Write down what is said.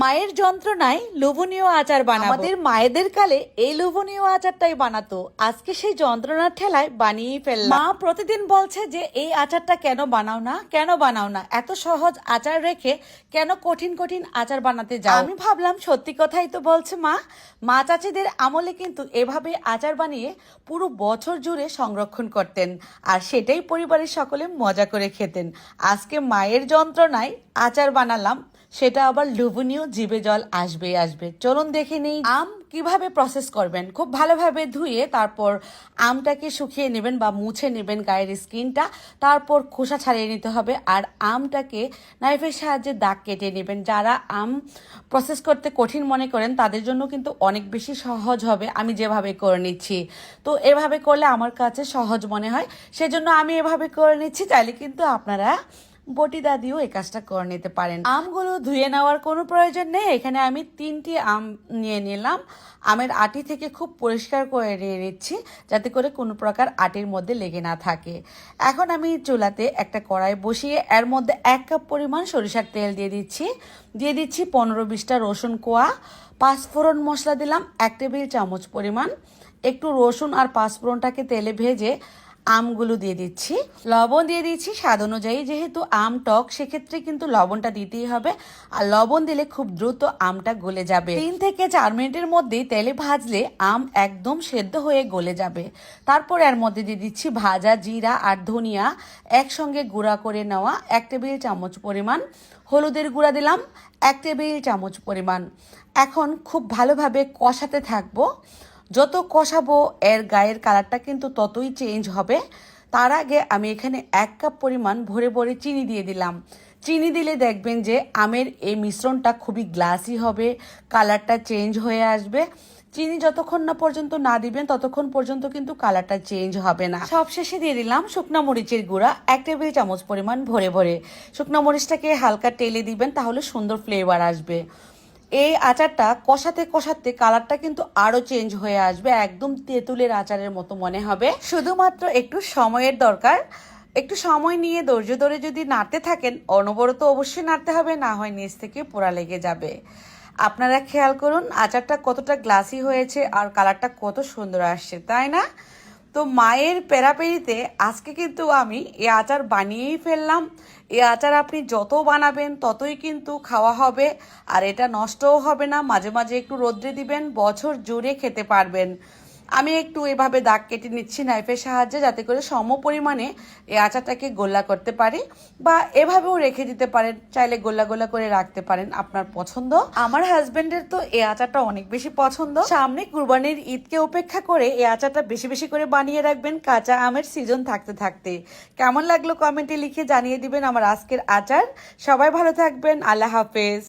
মায়ের যন্ত্রণায় লোভনীয় আচার বানাবো। আমাদের মায়েদের কালে এই লোভনীয় আচারটাই বানাতো, আজকে সেই যন্ত্রণার ঠেলায় বানিয়েই ফেললাম। মা প্রতিদিন বলছে যে এই আচারটা কেন বানাও না, কেন বানাও না, এত সহজ আচার রেখে কেন কঠিন কঠিন আচার বানাতে যাও। আমি ভাবলাম সত্যি কথাই তো বলছে মা। মা চাচিদের আমলে কিন্তু এভাবে আচার বানিয়ে পুরো বছর জুড়ে সংরক্ষণ করতেন, আর সেটাই পরিবারের সকলে মজা করে খেতেন। আজকে মায়ের যন্ত্রণায় আচার বানালাম, সেটা আবার লোভনীয়, জিভে জল আসবেই আসবে। চলুন দেখে নেই আম কিভাবে প্রসেস করবেন। খুব ভালোভাবে ধুয়ে তারপর আমটাকে শুকিয়ে নেবেন বা মুছে নেবেন গায়ের স্কিনটা, তারপর খোসা ছাড়িয়ে নিতে হবে। আর আমটাকে নাইফের সাহায্যে দাগ কেটে নেবেন। যারা আম প্রসেস করতে কঠিন মনে করেন তাদের জন্য কিন্তু অনেক বেশি সহজ হবে আমি যেভাবে করে নিচ্ছি। তো এভাবে করলে আমার কাছে সহজ মনে হয়, সেজন্য আমি এভাবে করে নিচ্ছি। চাইলে কিন্তু আপনারা বটিদা দিয়েও এই কাজটা করে নিতে পারেন। আমগুলো ধুয়ে নেওয়ার কোনো প্রয়োজন নেই। এখানে আমি 3টি আম নিয়ে নিলাম। আমের আটি থেকে খুব পরিষ্কার করে নিয়ে নিচ্ছি, যাতে করে কোনো প্রকার আটির মধ্যে লেগে না থাকে। এখন আমি চুলাতে একটা কড়াই বসিয়ে এর মধ্যে 1 কাপ পরিমাণ সরিষার তেল দিয়ে দিচ্ছি 15-20টা রসুন কোয়া। 5 ফোড়ন মশলা দিলাম 1 টেবিল চামচ পরিমাণ। একটু রসুন আর 5 ফোড়নটাকে তেলে ভেজে আমগুলো দিয়ে দিচ্ছি। লবণ দিয়ে দিচ্ছি স্বাদ অনুযায়ী, যেহেতু আম টক সেক্ষেত্রে কিন্তু লবণটা দিতেই হবে। আর লবণ দিলে খুব দ্রুত আমটা গলে যাবে। 3 থেকে 4 মিনিটের মধ্যেই তেলে ভাজলে আম একদম সেদ্ধ হয়ে গলে যাবে। তারপর এর মধ্যে দিয়ে দিচ্ছি ভাজা জিরা আর ধনিয়া একসঙ্গে গুঁড়া করে নেওয়া 1 টেবিল চামচ পরিমাণ। হলুদের গুঁড়া দিলাম 1 টেবিল চামচ পরিমাণ। এখন খুব ভালোভাবে কষাতে থাকবো। যত কষাবো এর গায়ের কালারটা কিন্তু ততই চেঞ্জ হবে। তার আগে আমি এখানে 1 কাপ পরিমাণ ভরে ভরে চিনি দিয়ে দিলাম। চিনি দিলে দেখবেন যে আমের এই মিশ্রণটা খুবই গ্লাসি হবে, কালারটা চেঞ্জ হয়ে আসবে। চিনি যতক্ষণ না পর্যন্ত না দিবেন ততক্ষণ পর্যন্ত কিন্তু কালারটা চেঞ্জ হবে না। সবশেষে দিয়ে দিলাম শুকনো মরিচের গুঁড়া 1 টেবিল চামচ পরিমাণ ভরে ভরে। শুকনো মরিচটাকে হালকা টেলে দিবেন, তাহলে সুন্দর ফ্লেভার আসবে। এই আচারটা কষাতে কষাতে কালারটা কিন্তু আরো চেঞ্জ হয়ে আসবে, একদম তেঁতুলের আচারের মতো মনে হবে। শুধুমাত্র একটু সময়ের দরকার। একটু সময় নিয়ে ধৈর্য ধরে যদি নাড়তে থাকেন, অনবরত অবশ্যই নাড়তে হবে, না হয় নিচ থেকে পোড়া লেগে যাবে। আপনারা খেয়াল করুন আচারটা কতটা গ্লাসি হয়েছে আর কালারটা কত সুন্দর আসছে, তাই না? তো মায়ের পেরাপেরিতে আজকে কিন্তু আমি এই আচার বানিয়েই ফেললাম। এই আচার আপনি যত বানাবেন ততই কিন্তু খাওয়া হবে, আর এটা নষ্টও হবে না। মাঝে মাঝে একটু রোদ্রে দিবেন, বছর জুড়ে খেতে পারবেন। আমি একটু এভাবে দাগ কেটে নিচ্ছি নাইফের সাহায্যে, যাতে করে সম পরিমাণে এই আচারটাকে গোল্লা করতে পারি, বা এভাবেও রেখে দিতে পারেন। চাইলে গোল্লা গোল্লা করে রাখতে পারেন, আপনার পছন্দ। আমার হাজবেন্ডের তো এই আচারটা অনেক বেশি পছন্দ। সামনে কুরবানির ঈদকে উপেক্ষা করে এই আচারটা বেশি বেশি করে বানিয়ে রাখবেন কাঁচা আমের সিজন থাকতে থাকতে। কেমন লাগলো কমেন্টে লিখে জানিয়ে দিবেন আমার আজকের আচার। সবাই ভালো থাকবেন, আল্লাহ হাফেজ।